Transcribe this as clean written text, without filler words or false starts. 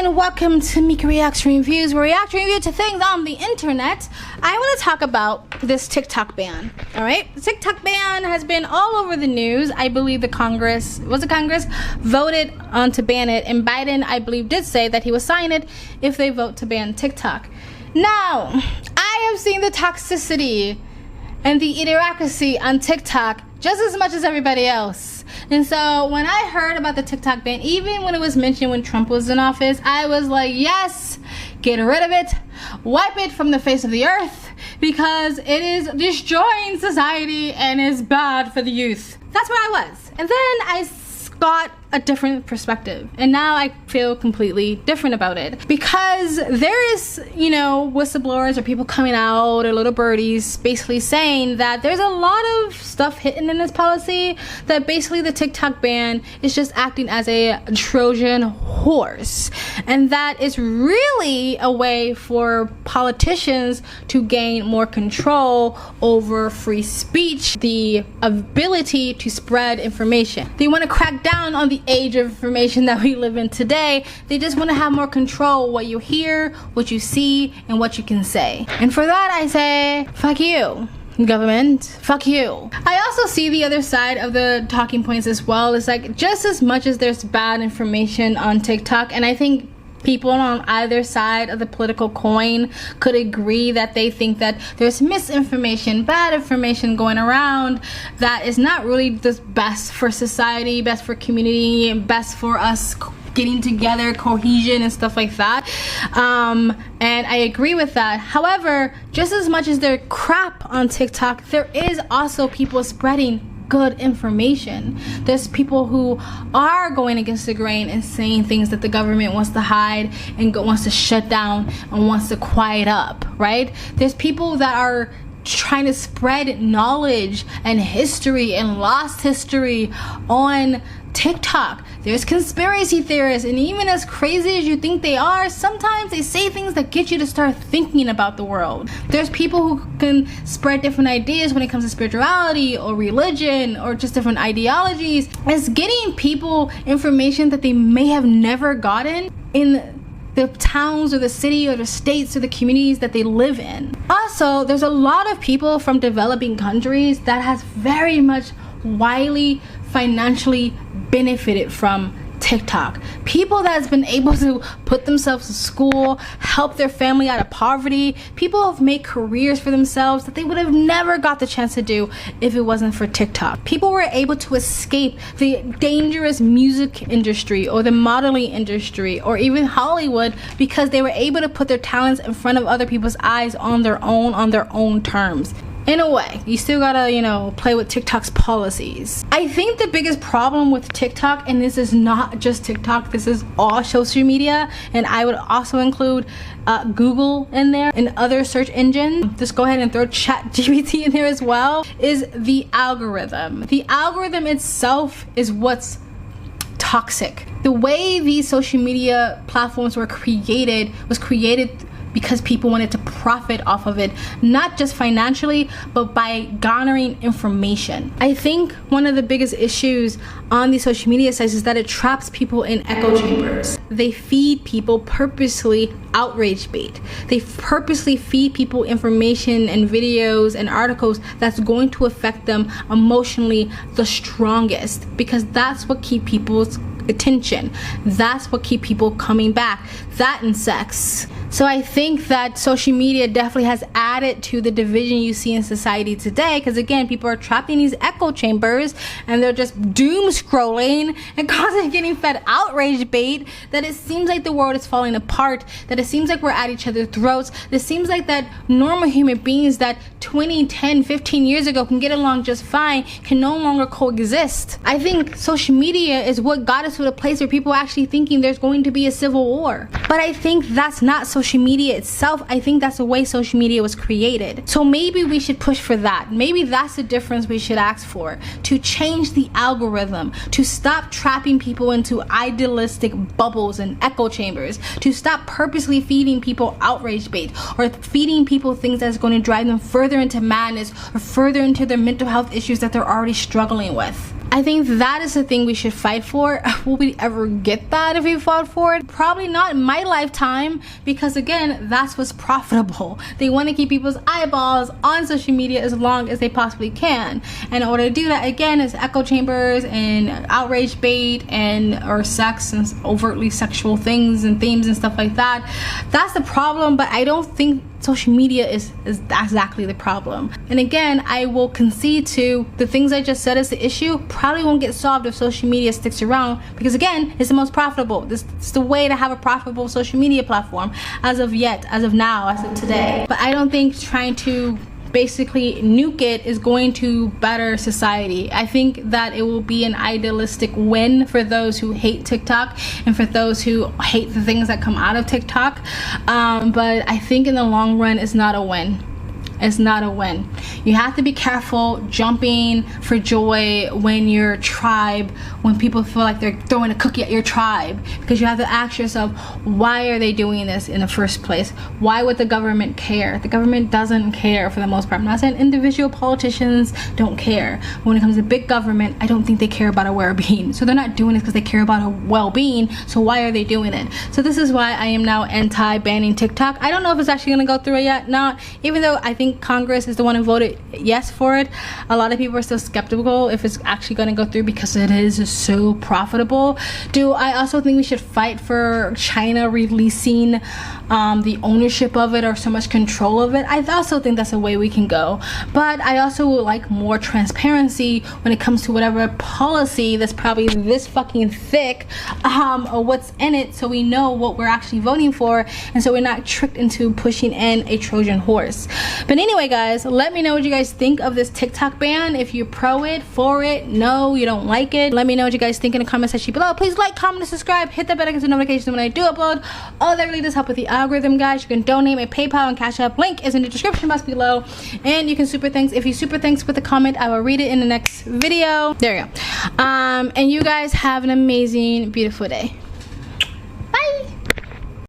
and welcome to Mika Reaction Reviews, where we react and review to things on the internet. I want to talk about this TikTok ban. Alright, the TikTok ban has been all over the news. I believe the Congress voted on to ban it, and Biden, I believe, did say that he would sign it if they vote to ban TikTok. Now, I have seen the toxicity and the idiocracy on TikTok just as much as everybody else. And so when I heard about the TikTok ban, even when it was mentioned when Trump was in office, I was like, yes, get rid of it, wipe it from the face of the earth, because it is destroying society and is bad for the youth. That's where I was. And then I got a different perspective, and now I feel completely different about it, because there is, whistleblowers or people coming out or little birdies basically saying that there's a lot of stuff hidden in this policy, that basically the TikTok ban is just acting as a Trojan horse, and that is really a way for politicians to gain more control over free speech, the ability to spread information. They want to crack down on the age of information that we live in today. They just want to have more control what you hear, what you see, and what you can say. And for that I say, fuck you, government, fuck you. I also see the other side of the talking points as well. It's like, just as much as there's bad information on TikTok, and I think people on either side of the political coin could agree that they think that there's misinformation, bad information going around that is not really the best for society, best for community, and best for us getting together, cohesion and stuff like that. And I agree with that. However, just as much as there's crap on TikTok, there is also people spreading good information. There's people who are going against the grain and saying things that the government wants to hide and wants to shut down and wants to quiet up, right? There's people that are trying to spread knowledge and history and lost history on TikTok. There's conspiracy theorists, and even as crazy as you think they are, sometimes they say things that get you to start thinking about the world. There's people who can spread different ideas when it comes to spirituality or religion or just different ideologies. It's getting people information that they may have never gotten in the towns or the city or the states or the communities that they live in. Also, there's a lot of people from developing countries that has very much widely financially benefited from TikTok. People that has been able to put themselves to school, help their family out of poverty. People have made careers for themselves that they would have never got the chance to do if it wasn't for TikTok. People were able to escape the dangerous music industry or the modeling industry or even Hollywood because they were able to put their talents in front of other people's eyes on their own terms. In a way, you still gotta, play with TikTok's policies. I think the biggest problem with TikTok, and this is not just TikTok, this is all social media, and I would also include Google in there and other search engines. Just go ahead and throw ChatGPT in there as well, is the algorithm. The algorithm itself is what's toxic. The way these social media platforms were created was created because people wanted to profit off of it, not just financially, but by garnering information. I think one of the biggest issues on these social media sites is that it traps people in echo chambers. They feed people purposely outrage bait. They purposely feed people information and videos and articles that's going to affect them emotionally the strongest, because that's what keeps people's attention. That's what keeps people coming back. That and sex. So I think that social media definitely has added to the division you see in society today, because again, people are trapped in these echo chambers and they're just doom scrolling and constantly getting fed outrage bait, that it seems like the world is falling apart, that it seems like we're at each other's throats. It seems like that normal human beings that 20, 10, 15 years ago can get along just fine can no longer coexist. I think social media is what got us to a place where people are actually thinking there's going to be a civil war. But I think that's not social media itself. I think that's the way social media was created. So maybe we should push for that. Maybe that's the difference we should ask for, to change the algorithm, to stop trapping people into idealistic bubbles and echo chambers, to stop purposely feeding people outrage bait or feeding people things that's going to drive them further into madness or further into their mental health issues that they're already struggling with. I think that is the thing we should fight for. Will we ever get that if we fought for it? Probably not in my lifetime, because again, that's what's profitable. They want to keep people's eyeballs on social media as long as they possibly can. And in order to do that, again, is echo chambers and outrage bait and or sex and overtly sexual things and themes and stuff like that. That's the problem, but I don't think social media is exactly the problem. And again, I will concede to the things I just said is the issue probably won't get solved if social media sticks around, because again, it's the most profitable. This is the way to have a profitable social media platform as of now, as of today. But I don't think trying to basically nuke it is going to better society. I think that it will be an idealistic win for those who hate TikTok and for those who hate the things that come out of TikTok, but I think in the long run it's not a win. It's not a win. You have to be careful jumping for joy when your tribe, when people feel like they're throwing a cookie at your tribe, because you have to ask yourself, why are they doing this in the first place? Why would the government care? The government doesn't care for the most part. I'm not saying individual politicians don't care. When it comes to big government, I don't think they care about our well-being. So they're not doing it because they care about our well-being. So why are they doing it? So this is why I am now anti-banning TikTok. I don't know if it's actually going to go through it yet. Not, even though I think Congress is the one who voted yes for it, a lot of people are still skeptical if it's actually going to go through because it is so profitable. I also think we should fight for China releasing the ownership of it or so much control of it. I also think that's a way we can go, but I also would like more transparency when it comes to whatever policy that's probably this fucking thick, or what's in it, so we know what we're actually voting for, and so we're not tricked into pushing in a Trojan horse. But anyway, guys, let me know what you guys think of this TikTok ban. If you're pro it, for it, no, you don't like it. Let me know what you guys think in the comment section below. Please like, comment, and subscribe. Hit that bell to get notifications when I do upload. All that really does help with the algorithm, guys. You can donate. My PayPal and Cash App link is in the description box below, and you can super thanks. If you super thanks with a comment, I will read it in the next video. There you go. And you guys have an amazing, beautiful day.